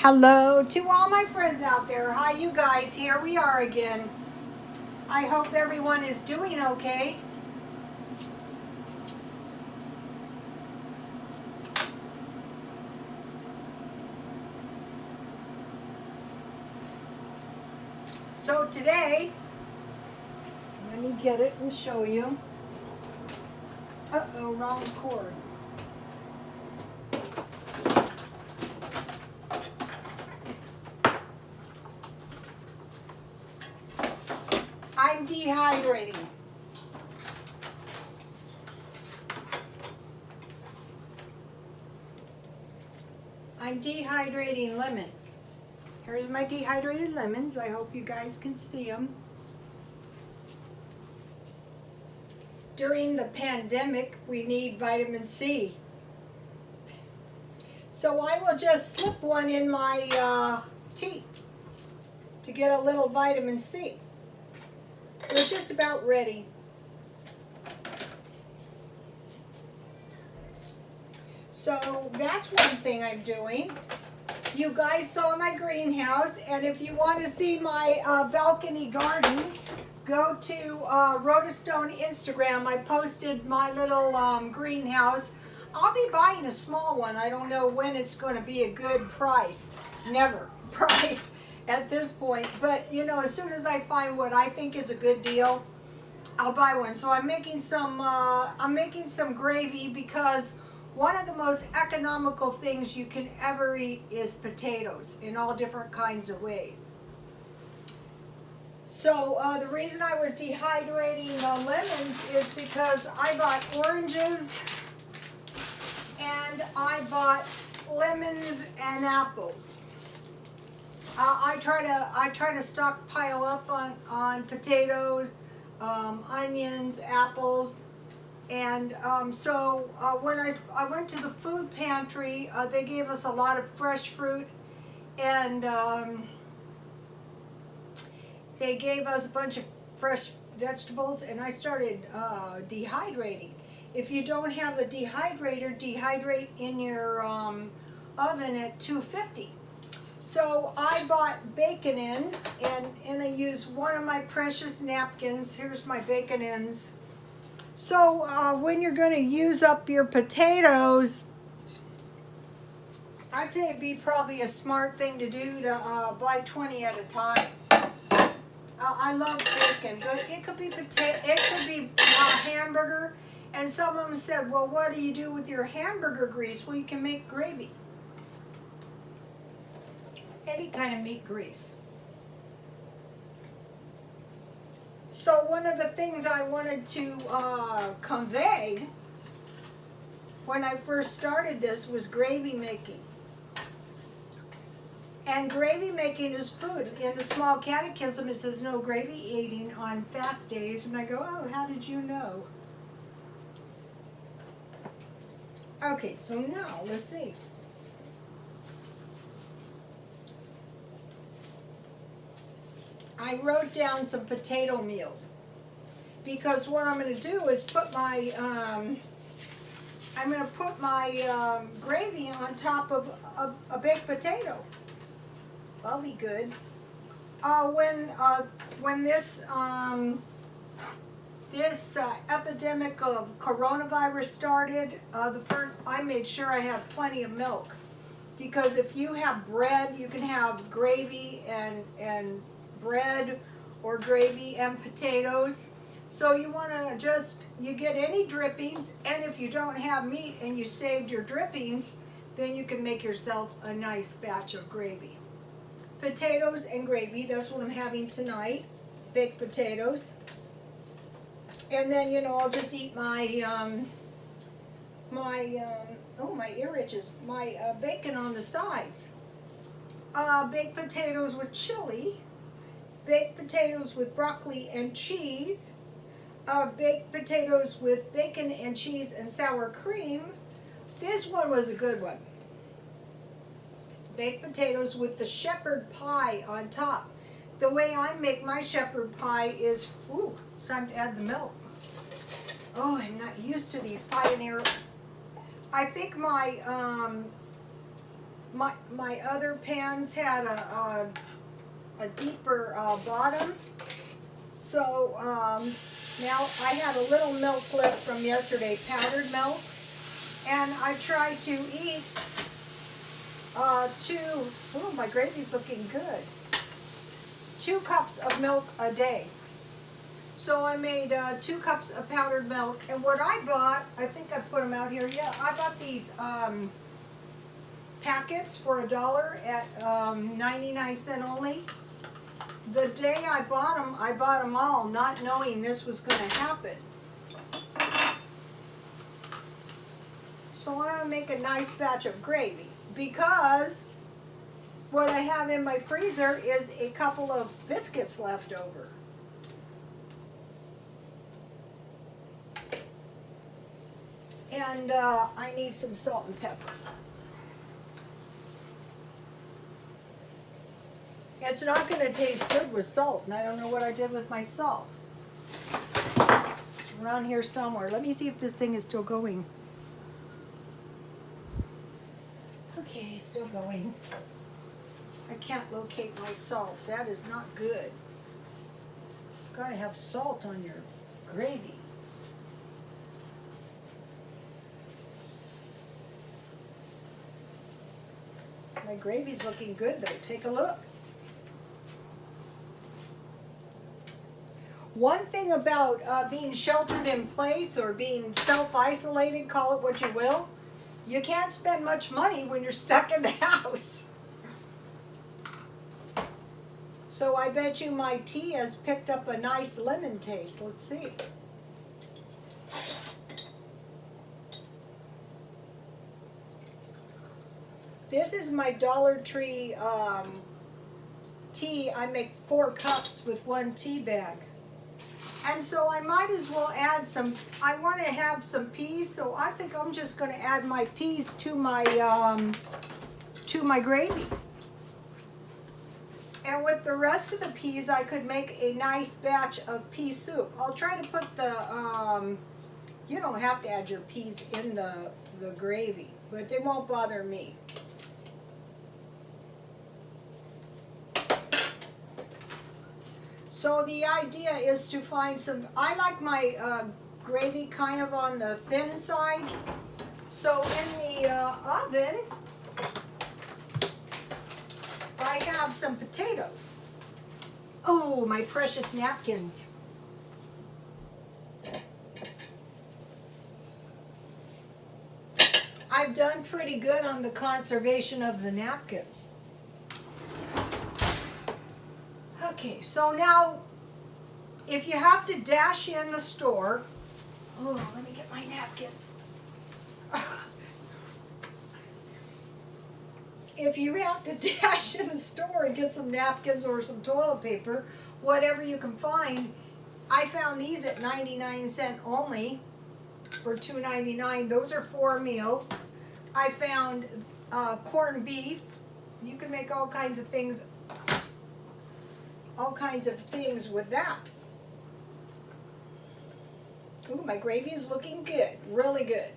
Hello to all my friends out there. Hi, you guys. Here we are again. I hope everyone is doing okay. So today, let me get it and show you. Uh-oh, wrong cord. I'm dehydrating. I'm dehydrating lemons. Here's my dehydrated lemons. I hope you guys can see them. During the pandemic, we need vitamin C. So I will just slip one in my tea to get a little vitamin C. We're just about ready. So that's one thing I'm doing. You guys saw my greenhouse, and if you want to see my balcony garden, go to Rotostone Instagram. I posted my little greenhouse. I'll be buying a small one. I don't know when it's going to be a good price. Never, right? At this point, but you know, as soon as I find what I think is a good deal, I'll buy one. So I'm making some gravy because one of the most economical things you can ever eat is potatoes in all different kinds of ways. So the reason I was dehydrating lemons is because I bought oranges and I bought lemons and apples. I try to stockpile up on potatoes, onions, apples, and so when I went to the food pantry, they gave us a lot of fresh fruit, and they gave us a bunch of fresh vegetables, and I started dehydrating. If you don't have a dehydrator, dehydrate in your oven at 250. So I bought bacon ends, and I used one of my precious napkins. Here's my bacon ends. So when you're going to use up your potatoes, I'd say it'd be probably a smart thing to do to buy 20 at a time. I love bacon, but it could be hamburger. And some of them said, well, what do you do with your hamburger grease? Well, you can make gravy. Any kind of meat grease. So one of the things I wanted to convey when I first started this was gravy making. And gravy making is food. In the small catechism it says no gravy eating on fast days. And I go, oh, how did you know? Okay, so now let's see. I wrote down some potato meals because what I'm going to do is put my gravy on top of a baked potato. That'll be good. When this epidemic of coronavirus started, I made sure I have plenty of milk, because if you have bread, you can have gravy and bread or gravy and potatoes. So you want to you get any drippings, and if you don't have meat and you saved your drippings, then you can make yourself a nice batch of gravy. Potatoes and gravy, that's what I'm having tonight, baked potatoes. And then, you know, I'll just eat my my ear itches, my bacon on the sides. Baked potatoes with chili. Baked potatoes with broccoli and cheese, baked potatoes with bacon and cheese and sour cream. This one was a good one. Baked potatoes with the shepherd pie on top. The way I make my shepherd pie is, ooh, it's time to add the milk. Oh, I'm not used to these Pioneer. I think my my other pans had a deeper bottom. So now I had a little milk left from yesterday, powdered milk, and I try to eat oh, my gravy's looking good. 2 cups of milk a day. So I made 2 cups of powdered milk, and what I bought, I think I put them out here. Yeah, I bought these packets for $1 at 99 cents only. The day I bought them all, not knowing this was going to happen. So I'm going to make a nice batch of gravy, because what I have in my freezer is a couple of biscuits left over. And I need some salt and pepper. It's not going to taste good with salt, and I don't know what I did with my salt. It's around here somewhere. Let me see if this thing is still going. Okay, still going. I can't locate my salt. That is not good. You've got to have salt on your gravy. My gravy's looking good though. Take a look. One thing about being sheltered in place or being self-isolated, call it what you will, you can't spend much money when you're stuck in the house. So I bet you my tea has picked up a nice lemon taste. Let's see. This is my Dollar Tree tea. I make 4 cups with 1 tea bag. And so I might as well add some, I want to have some peas, so I think I'm just going to add my peas to my gravy. And with the rest of the peas, I could make a nice batch of pea soup. I'll try to put the, you don't have to add your peas in the gravy, but they won't bother me. So the idea is to find some, I like my gravy kind of on the thin side. So in the oven, I have some potatoes. Oh, my precious napkins. I've done pretty good on the conservation of the napkins. Okay, so now, if you have to dash in the store, oh, let me get my napkins. If you have to dash in the store and get some napkins or some toilet paper, whatever you can find, I found these at 99 cents only for $2.99. Those are 4 meals. I found corned beef. You can make all kinds of things with that. Ooh, my gravy is looking good, really good.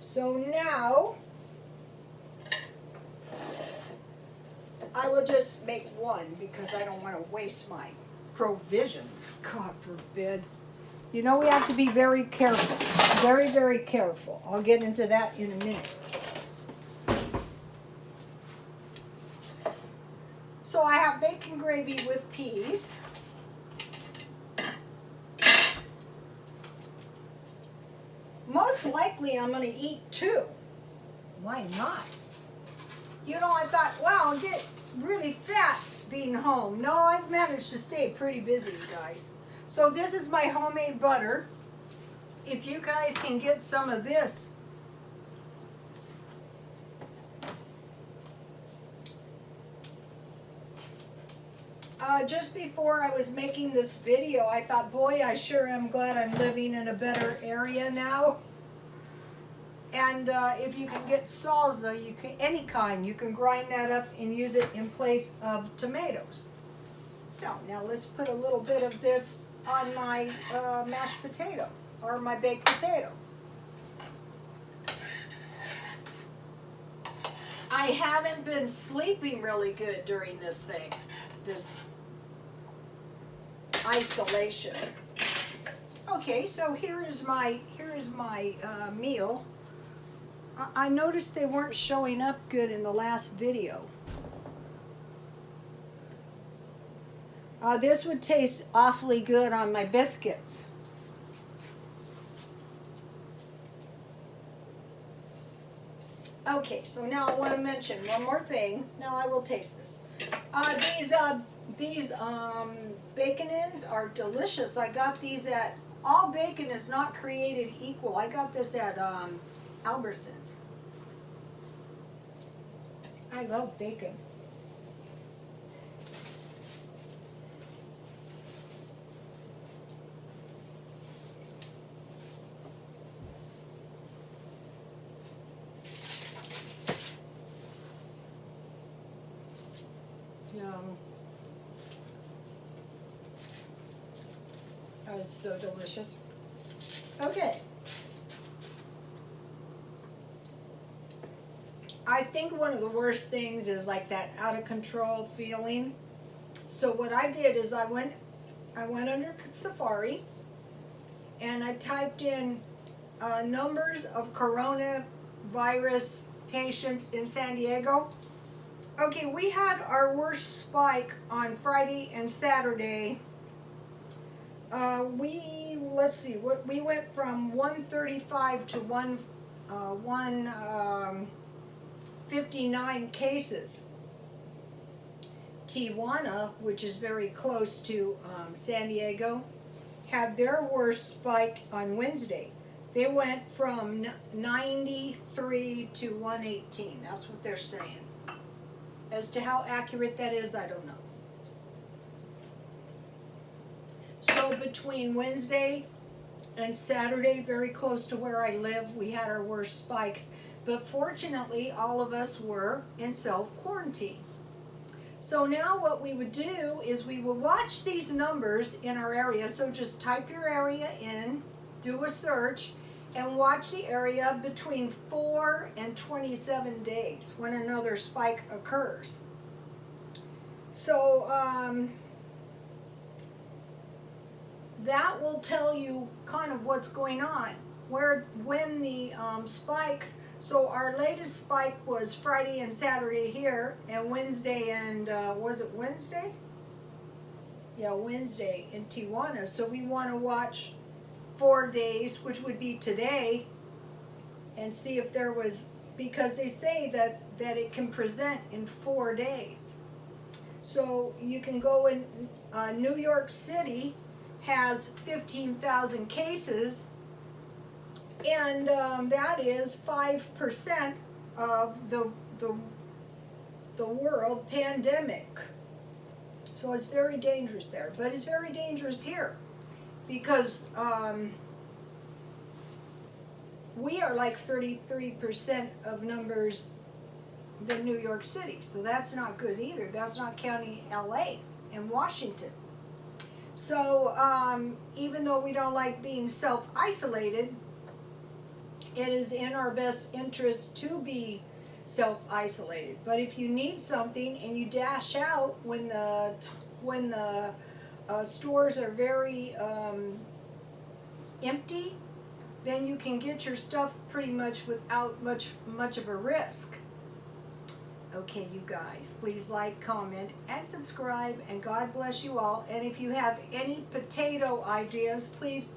So now, I will just make one because I don't want to waste my provisions, God forbid. You know, we have to be very careful, very, very careful. I'll get into that in a minute. So I have bacon gravy with peas. Most likely I'm going to eat 2. Why not? You know, I thought, wow, I'll get really fat being home. No, I've managed to stay pretty busy, you guys. So this is my homemade butter. If you guys can get some of this, just before I was making this video, I thought, boy, I sure am glad I'm living in a better area now. And if you can get salsa, you can, any kind, you can grind that up and use it in place of tomatoes. So now let's put a little bit of this on my mashed potato or my baked potato. I haven't been sleeping really good during this thing, this isolation. Okay, so here is my meal. I noticed they weren't showing up good in the last video. This would taste awfully good on my biscuits. Okay, so now I want to mention one more thing. Now I will taste this. These bacon ends are delicious. I got these at, all bacon is not created equal. I got this at Albertsons. I love bacon. Yum. That was so delicious. Okay. I think one of the worst things is like that out of control feeling. So what I did is I went under Safari and I typed in numbers of coronavirus patients in San Diego. Okay, we had our worst spike on Friday and Saturday. Let's see, we went from 135 to 159 cases. Tijuana, which is very close to San Diego, had their worst spike on Wednesday. They went from 93 to 118. That's what they're saying. As to how accurate that is, I don't know. So between Wednesday and Saturday, very close to where I live, we had our worst spikes. But fortunately, all of us were in self-quarantine. So now what we would do is we would watch these numbers in our area. So just type your area in, do a search, and watch the area between 4 and 27 days when another spike occurs. So that will tell you kind of what's going on, when the spikes. So our latest spike was Friday and Saturday here, and Wednesday and was it Wednesday? Yeah, Wednesday in Tijuana. So we want to watch 4 days, which would be today, and see if there was, because they say that it can present in 4 days. So you can go in, New York City has 15,000 cases, and that is 5% of the world pandemic. So it's very dangerous there, but it's very dangerous here, because we are like 33% of numbers than New York City, so that's not good either. That's not counting LA and Washington. So even though we don't like being self-isolated, it is in our best interest to be self-isolated. But if you need something and you dash out when the stores are very empty, then you can get your stuff pretty much without much of a risk. Okay, you guys, please like, comment, and subscribe, and God bless you all. And if you have any potato ideas, please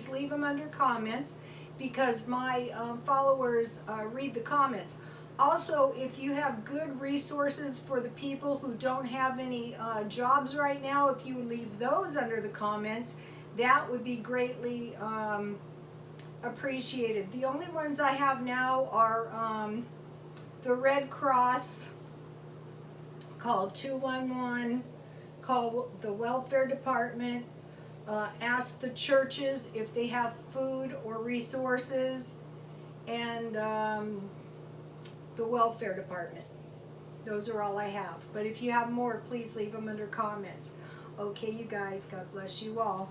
leave them under comments, because my followers read the comments. Also, if you have good resources for the people who don't have any jobs right now, if you leave those under the comments, that would be greatly appreciated. The only ones I have now are the Red Cross, call 211, call the welfare department, ask the churches if they have food or resources, and the welfare department. Those are all I have. But if you have more, please leave them under comments. Okay, you guys, God bless you all.